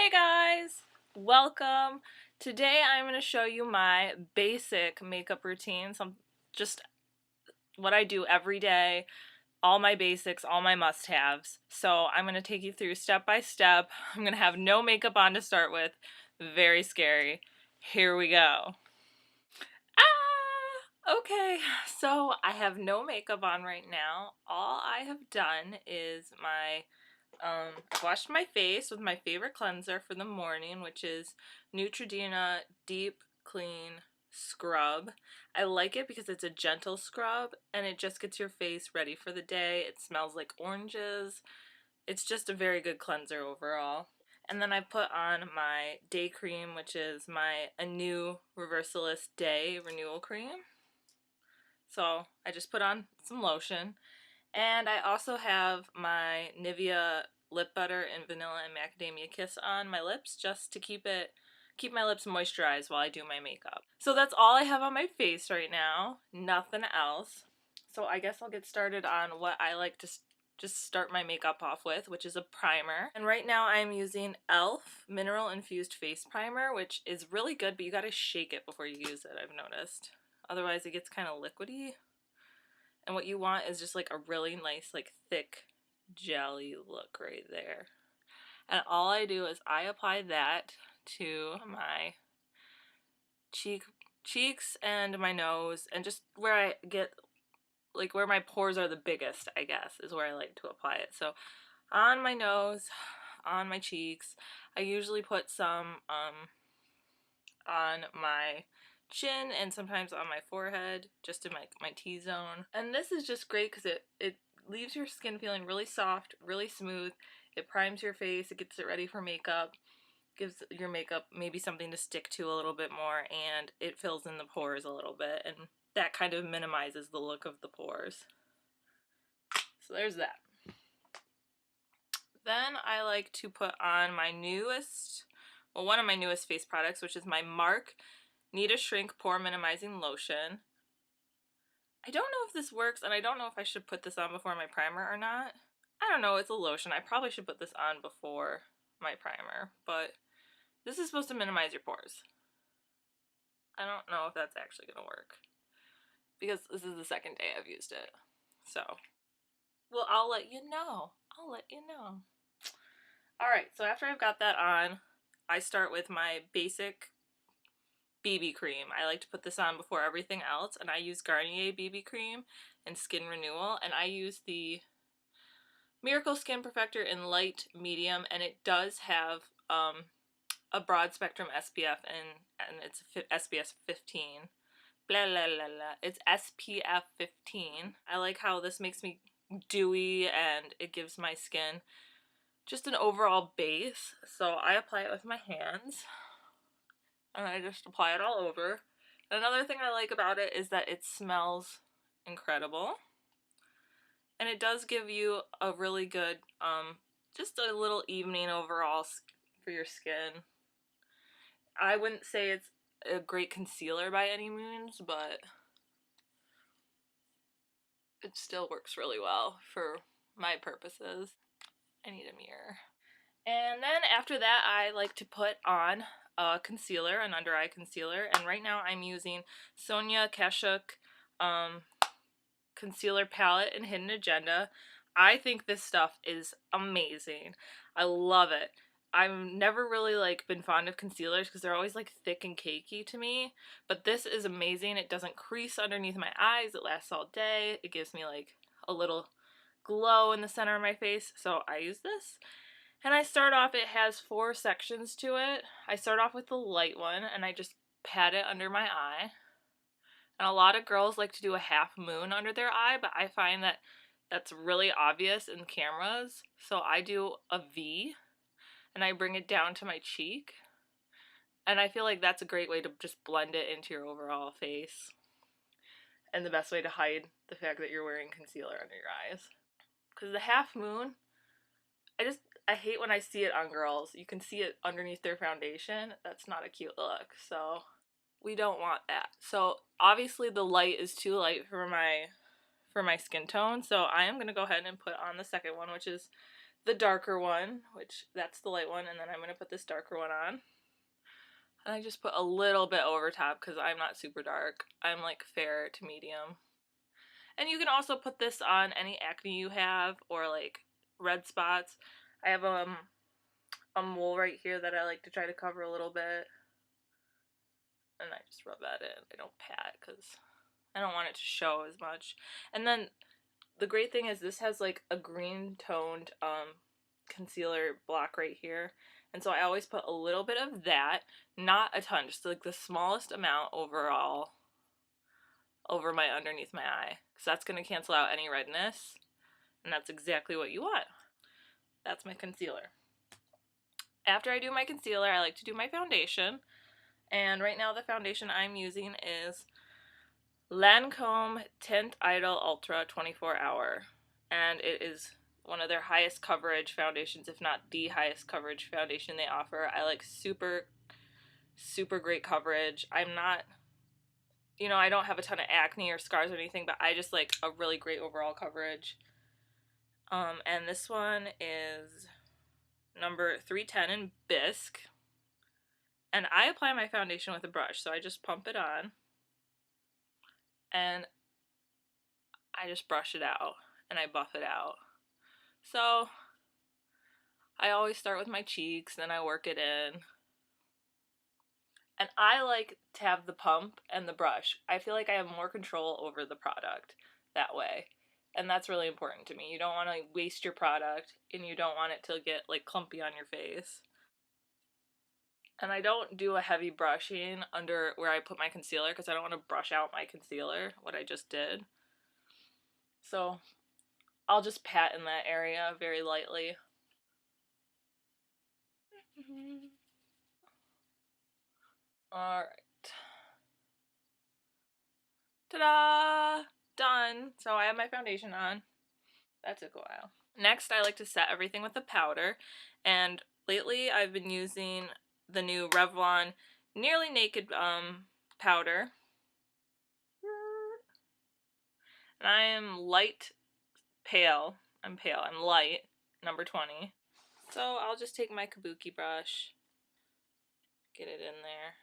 Hey guys, welcome. Today I'm going to show you my basic makeup routine, just what I do every day, all my basics, all my must-haves. So I'm going to take you through step by step. I'm going to have no makeup on to start with. Very scary. Here we go. Okay, so I have no makeup on right now. All I have done is I've washed my face with my favorite cleanser for the morning, which is Neutrogena Deep Clean Scrub. I like it because it's a gentle scrub and it just gets your face ready for the day. It smells like oranges. It's just a very good cleanser overall. And then I put on my day cream, which is my Anew Reversalist Day Renewal Cream. So I just put on some lotion. And I also have my Nivea lip butter and vanilla and macadamia kiss on my lips just to keep my lips moisturized while I do my makeup. So that's all I have on my face right now, nothing else. So I guess I'll get started on what I like to just start my makeup off with, which is a primer. And right now I'm using e.l.f. Mineral Infused Face Primer, which is really good, but you gotta shake it before you use it, I've noticed. Otherwise it gets kind of liquidy. And what you want is just like a really nice, like thick jelly look right there. And all I do is I apply that to my cheeks and my nose, and just where I get, like where my pores are the biggest, I guess, is where I like to apply it. So on my nose, on my cheeks, I usually put some on my chin and sometimes on my forehead, just in my T-zone. And this is just great because it leaves your skin feeling really soft, really smooth. It primes your face, it gets it ready for makeup, gives your makeup maybe something to stick to a little bit more, and it fills in the pores a little bit, and that kind of minimizes the look of the pores. So there's that. Then I like to put on my one of my newest face products, which is my Mark Need a Shrink Pore Minimizing Lotion. I don't know if this works, and I don't know if I should put this on before my primer or not. I don't know, it's a lotion. I probably should put this on before my primer, but this is supposed to minimize your pores. I don't know if that's actually going to work, because this is the second day I've used it. So, well, I'll let you know. Alright, so after I've got that on, I start with my basic BB cream. I like to put this on before everything else, and I use Garnier BB cream and Skin Renewal, and I use the Miracle Skin Perfector in light medium, and it does have a broad spectrum SPF, and it's SPF 15. Blah blah blah blah. It's SPF 15. I like how this makes me dewy, and it gives my skin just an overall base. So I apply it with my hands, and I just apply it all over. Another thing I like about it is that it smells incredible, and it does give you a really good, just a little evening overall for your skin. I wouldn't say it's a great concealer by any means, but it still works really well for my purposes. I need a mirror. And then after that, I like to put on a concealer, an under eye concealer, and right now I'm using Sonia Kashuk concealer palette in Hidden Agenda. I think this stuff is amazing. I love it. I've never really been fond of concealers because they're always thick and cakey to me, but this is amazing. It doesn't crease underneath my eyes. It lasts all day. It gives me a little glow in the center of my face, so I use this. And I start off, it has 4 sections to it. I start off with the light one, and I just pat it under my eye. And a lot of girls like to do a half moon under their eye, but I find that that's really obvious in cameras. So I do a V, and I bring it down to my cheek. And I feel like that's a great way to just blend it into your overall face. And the best way to hide the fact that you're wearing concealer under your eyes. Because the half moon, I hate when I see it on girls. You can see it underneath their foundation. That's not a cute look. So we don't want that. So obviously the light is too light for my skin tone. So I am going to go ahead and put on the second one, which is the darker one, which that's the light one, and then I'm going to put this darker one on. And I just put a little bit over top because I'm not super dark. I'm like fair to medium. And you can also put this on any acne you have or like red spots. I have a mole right here that I like to try to cover a little bit. And I just rub that in. I don't pat because I don't want it to show as much. And then the great thing is this has like a green toned concealer block right here. And so I always put a little bit of that, not a ton, just like the smallest amount overall over my underneath my eye. Because that's going to cancel out any redness. And that's exactly what you want. That's my concealer. After I do my concealer, I like to do my foundation. And right now the foundation I'm using is Lancome Tint Idol Ultra 24 Hour. And it is one of their highest coverage foundations, if not the highest coverage foundation they offer. I like super great coverage. I'm not, you know, I don't have a ton of acne or scars or anything, but I just like a really great overall coverage. And this one is number 310 in Bisque. And I apply my foundation with a brush, so I just pump it on. And I just brush it out, and I buff it out. So I always start with my cheeks, then I work it in. And I like to have the pump and the brush. I feel like I have more control over the product that way. And that's really important to me. You don't want to waste your product, and you don't want it to get like clumpy on your face. And I don't do a heavy brushing under where I put my concealer because I don't want to brush out my concealer, what I just did. So I'll just pat in that area very lightly. Alright. Ta-da! Done! So I have my foundation on. That took a while. Next, I like to set everything with a powder. And lately, I've been using the new Revlon Nearly Naked powder. And I am light pale. I'm pale. I'm light. Number 20. So I'll just take my kabuki brush. Get it in there.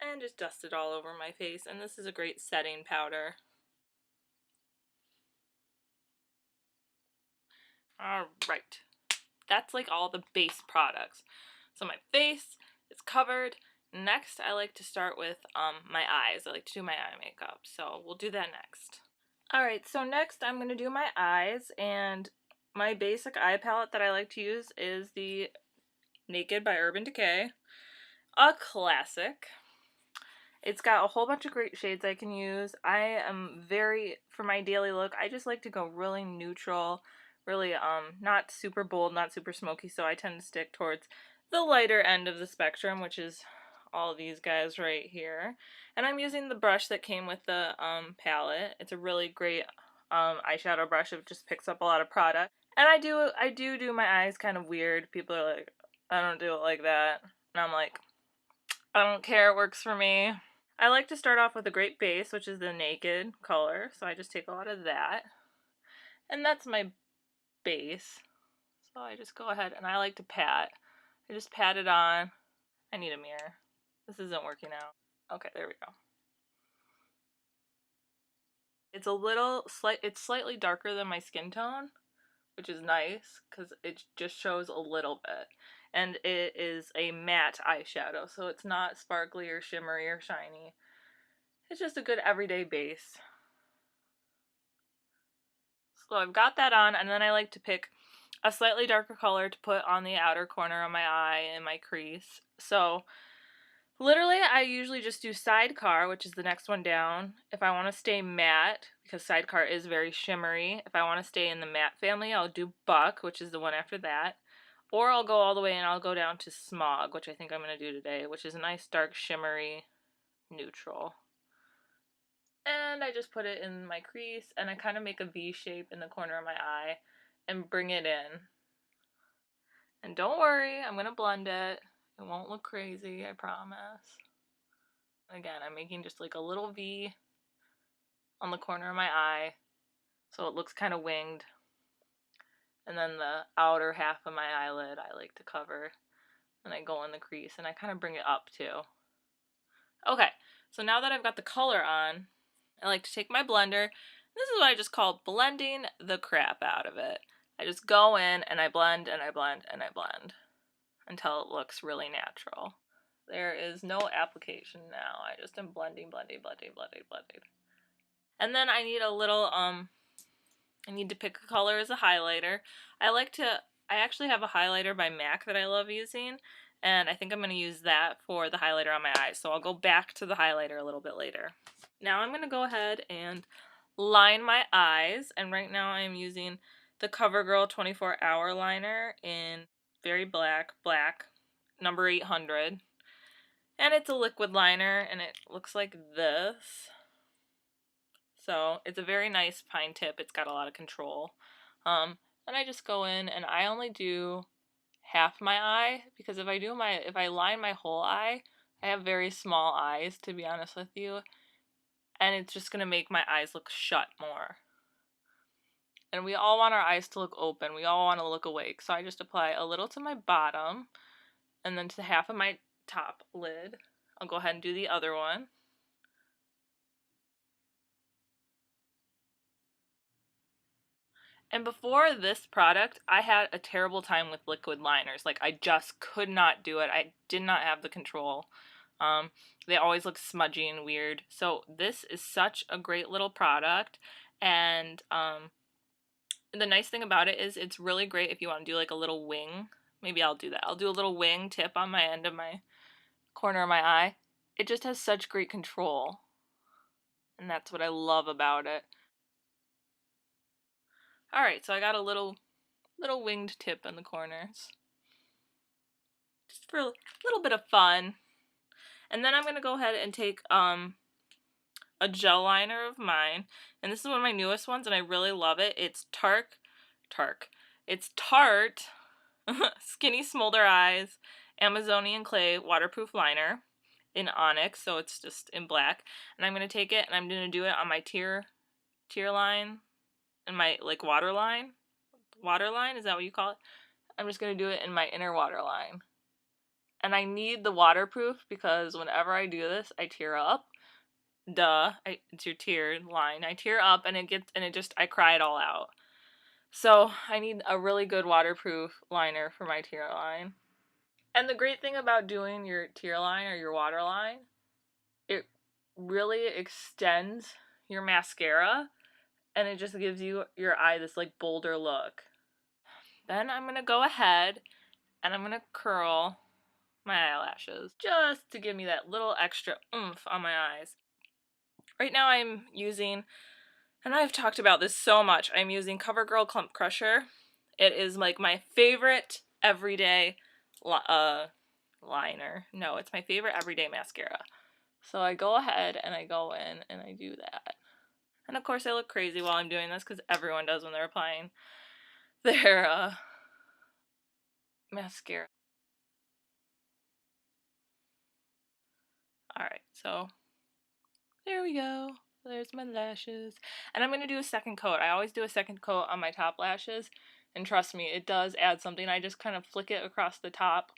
And just dust it all over my face. And this is a great setting powder. Alright. That's like all the base products. So my face is covered. Next, I like to start with my eyes. I like to do my eye makeup. So we'll do that next. Alright, so next I'm going to do my eyes. And my basic eye palette that I like to use is the Naked by Urban Decay. A classic. It's got a whole bunch of great shades I can use. I am for my daily look, I just like to go really neutral, really not super bold, not super smoky, so I tend to stick towards the lighter end of the spectrum, which is all these guys right here. And I'm using the brush that came with the palette. It's a really great eyeshadow brush. It just picks up a lot of product. And I do my eyes kind of weird. People are like, I don't do it like that. And I'm like, I don't care, it works for me. I like to start off with a great base, which is the Naked color, so I just take a lot of that. And that's my base. So I just go ahead and I like to pat. I just pat it on. I need a mirror. This isn't working out. Okay, there we go. It's slightly darker than my skin tone, which is nice because it just shows a little bit. And it is a matte eyeshadow, so it's not sparkly or shimmery or shiny. It's just a good everyday base. So I've got that on, and then I like to pick a slightly darker color to put on the outer corner of my eye and my crease. So literally I usually just do Sidecar, which is the next one down, if I want to stay matte, because Sidecar is very shimmery. If I want to stay in the matte family, I'll do Buck, which is the one after that. Or I'll go all the way and I'll go down to Smog, which I think I'm going to do today, which is a nice dark shimmery neutral. And I just put it in my crease, and I kind of make a V shape in the corner of my eye and bring it in. And don't worry, I'm going to blend it. It won't look crazy, I promise. Again, I'm making just like a little V on the corner of my eye, so it looks kind of winged. And then the outer half of my eyelid I like to cover. And I go in the crease and I kind of bring it up too. Okay, so now that I've got the color on, I like to take my blender. This is what I just call blending the crap out of it. I just go in and I blend and I blend and I blend until it looks really natural. There is no application now. I just am blending, blending, blending, blending, blending. And then I need a little, I need to pick a color as a highlighter. I actually have a highlighter by MAC that I love using, and I think I'm going to use that for the highlighter on my eyes. So I'll go back to the highlighter a little bit later. Now I'm going to go ahead and line my eyes, and right now I'm using the CoverGirl 24-hour liner in very black, number 800. And it's a liquid liner, and it looks like this. So it's a very nice pine tip. It's got a lot of control. And I just go in and I only do half my eye, because if I line my whole eye, I have very small eyes, to be honest with you, and it's just gonna make my eyes look shut more. And we all want our eyes to look open. We all want to look awake. So I just apply a little to my bottom and then to half of my top lid. I'll go ahead and do the other one. And before this product, I had a terrible time with liquid liners. Like, I just could not do it. I did not have the control. They always look smudgy and weird. So this is such a great little product. And the nice thing about it is it's really great if you want to do like a little wing. Maybe I'll do that. I'll do a little wing tip on my end of my corner of my eye. It just has such great control. And that's what I love about it. Alright, so I got a little winged tip in the corners. Just for a little bit of fun. And then I'm going to go ahead and take a gel liner of mine. And this is one of my newest ones, and I really love it. It's Tarte. It's Tarte Skinny Smolder Eyes Amazonian Clay Waterproof Liner in Onyx, so it's just in black. And I'm going to take it and I'm going to do it on my tear line and my like waterline. Waterline, is that what you call it? I'm just going to do it in my inner waterline. And I need the waterproof because whenever I do this, I tear up. It's your tear line. I tear up and I cry it all out. So I need a really good waterproof liner for my tear line. And the great thing about doing your tear line or your waterline, it really extends your mascara and it just gives you your eye this like bolder look. Then I'm going to go ahead and I'm going to curl my eyelashes just to give me that little extra oomph on my eyes. Right now I'm using, and I've talked about this so much, I'm using CoverGirl Clump Crusher. It is like my favorite everyday liner. No, it's my favorite everyday mascara. So I go ahead and I go in and I do that. And of course I look crazy while I'm doing this because everyone does when they're applying their mascara. Alright, so there we go. There's my lashes. And I'm going to do a second coat. I always do a second coat on my top lashes. And trust me, it does add something. I just kind of flick it across the top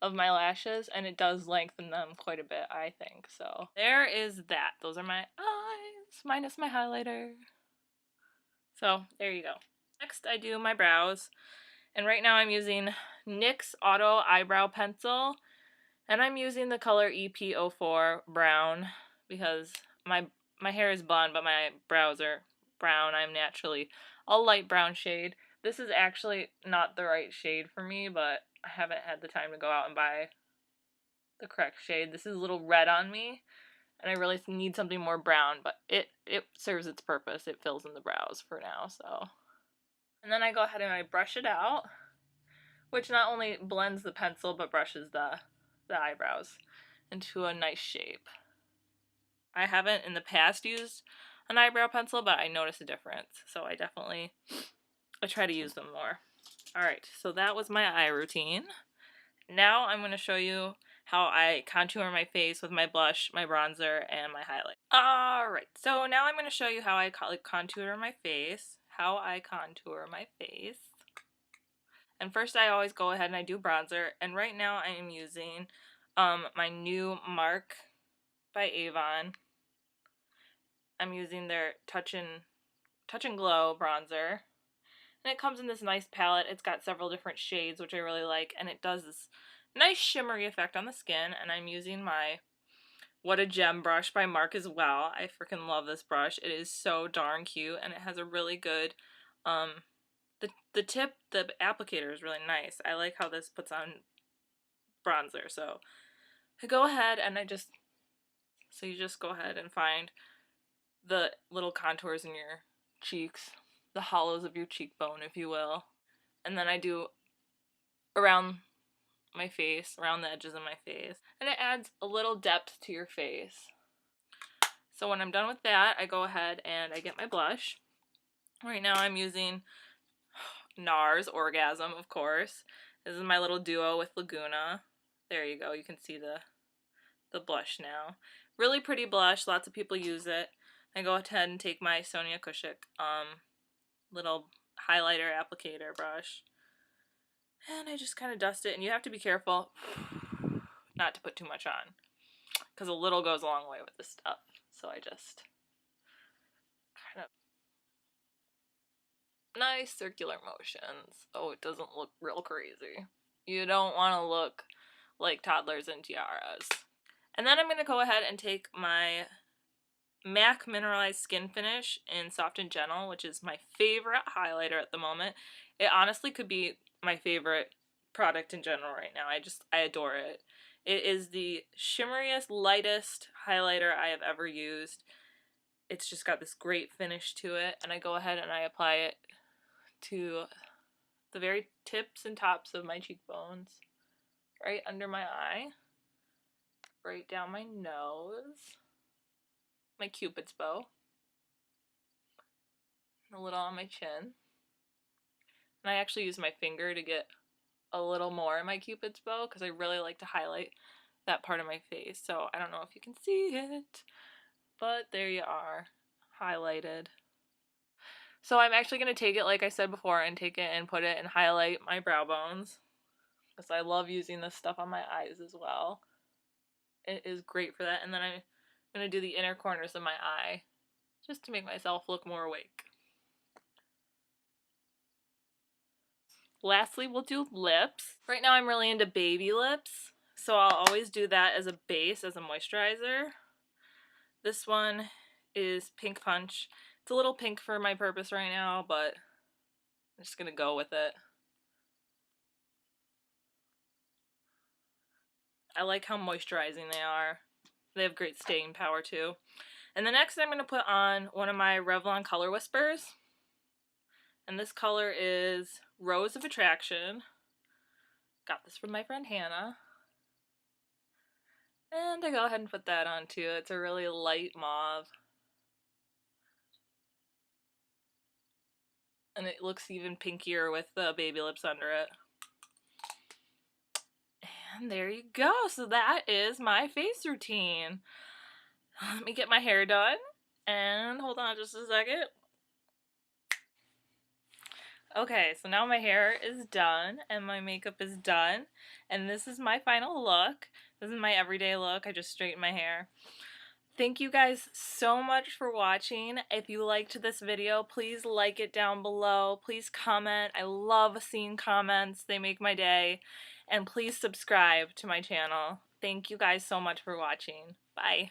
of my lashes and it does lengthen them quite a bit, I think. So there is that. Those are my eyes minus my highlighter. So there you go. Next I do my brows. And right now I'm using NYX Auto Eyebrow Pencil. And I'm using the color EP04 Brown because my hair is blonde, but my brows are brown. I'm naturally a light brown shade. This is actually not the right shade for me, but I haven't had the time to go out and buy the correct shade. This is a little red on me, and I really need something more brown, but it serves its purpose. It fills in the brows for now, so. And then I go ahead and I brush it out, which not only blends the pencil, but brushes the eyebrows into a nice shape. I haven't in the past used an eyebrow pencil, but I notice a difference. So I try to use them more. Alright, so that was my eye routine. Now I'm going to show you how I contour my face with my blush, my bronzer, and my highlight. Alright, so now I'm going to show you how I contour my face. And first I always go ahead and I do bronzer, and right now I am using my new Mark by Avon. I'm using their Touch and Glow bronzer. And it comes in this nice palette. It's got several different shades, which I really like, and it does this nice shimmery effect on the skin. And I'm using my What a Gem brush by Mark as well. I freaking love this brush. It is so darn cute, and it has a really good, the tip, the applicator is really nice. I like how this puts on bronzer. So I go ahead and you just go ahead and find the little contours in your cheeks, the hollows of your cheekbone, if you will. And then I do around my face, around the edges of my face. And it adds a little depth to your face. So when I'm done with that, I go ahead and I get my blush. Right now I'm using NARS Orgasm, of course. This is my little duo with Laguna. There you go. You can see the blush now. Really pretty blush. Lots of people use it. I go ahead and take my Sonia Kashuk little highlighter applicator brush. And I just kind of dust it. And you have to be careful not to put too much on, because a little goes a long way with this stuff. So I just kind of nice circular motions. Oh, it doesn't look real crazy. You don't want to look like toddlers in tiaras. And then I'm going to go ahead and take my MAC Mineralized Skin Finish in Soft and Gentle, which is my favorite highlighter at the moment. It honestly could be my favorite product in general right now. I adore it. It is the shimmeriest, lightest highlighter I have ever used. It's just got this great finish to it, and I go ahead and I apply it to the very tips and tops of my cheekbones, right under my eye, right down my nose, my Cupid's bow, a little on my chin. And I actually use my finger to get a little more in my Cupid's bow because I really like to highlight that part of my face. So I don't know if you can see it, but there you are, highlighted. So I'm actually going to take it, like I said before, and take it and put it and highlight my brow bones, because I love using this stuff on my eyes as well. It is great for that. And then I'm going to do the inner corners of my eye just to make myself look more awake. Lastly, we'll do lips. Right now I'm really into baby lips, so I'll always do that as a base, as a moisturizer. This one is Pink Punch. It's a little pink for my purpose right now, but I'm just gonna go with it. I like how moisturizing they are. They have great staying power too. And the next I'm going to put on one of my Revlon Color Whispers. And this color is Rose of Attraction. Got this from my friend Hannah. And I go ahead and put that on too. It's a really light mauve. And it looks even pinkier with the baby lips under it. And there you go. So that is my face routine. Let me get my hair done. And hold on just a second. Okay, so now my hair is done and my makeup is done. And this is my final look. This is my everyday look. I just straightened my hair. Thank you guys so much for watching. If you liked this video, please like it down below. Please comment. I love seeing comments. They make my day. And please subscribe to my channel. Thank you guys so much for watching. Bye.